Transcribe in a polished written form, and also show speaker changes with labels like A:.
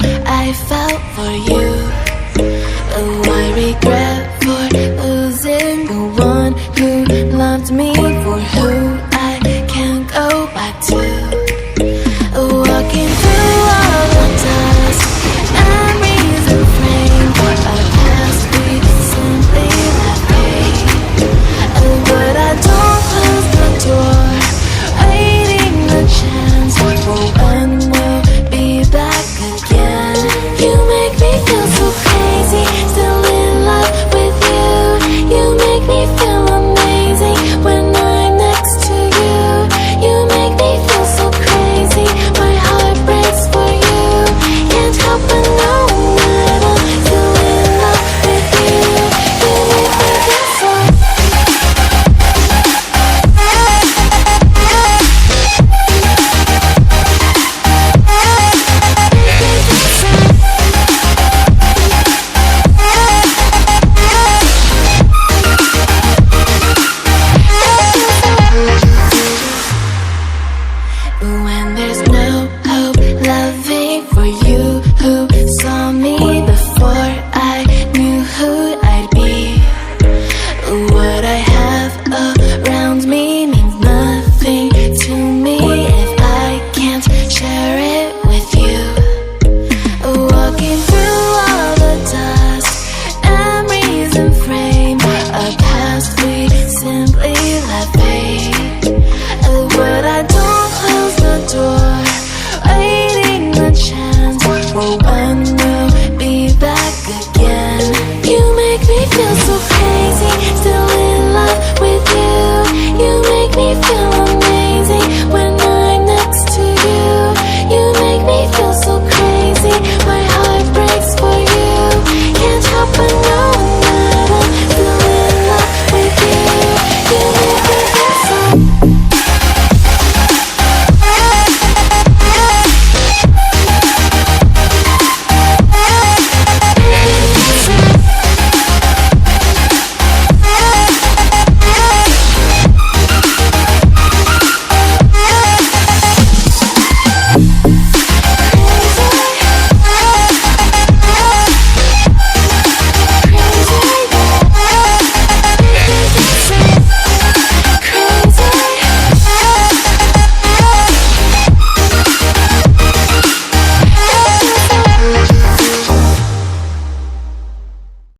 A: I felt for you. Oh, I regret for losing the one who loved me, for who I can't go back to. Walking through all the dust, memories and frame, a past we simply left fade. But I don't close the door, waiting the chance for when we'll be back again. You make me feel so crazy, still in love with you. You make me feel amazing when I'm next to you. You make me feel so crazy, my heart breaks for you. Can't help but know that I'm still in love with you. You make me feel so. When there's no hope, loving for you who saw me before I knew who I'd be. What I have around me means nothing to me if I can't share it with you. Walking through all the dust, memories and frame, a past we simply let fade. But I don't close the door, waiting the chance for when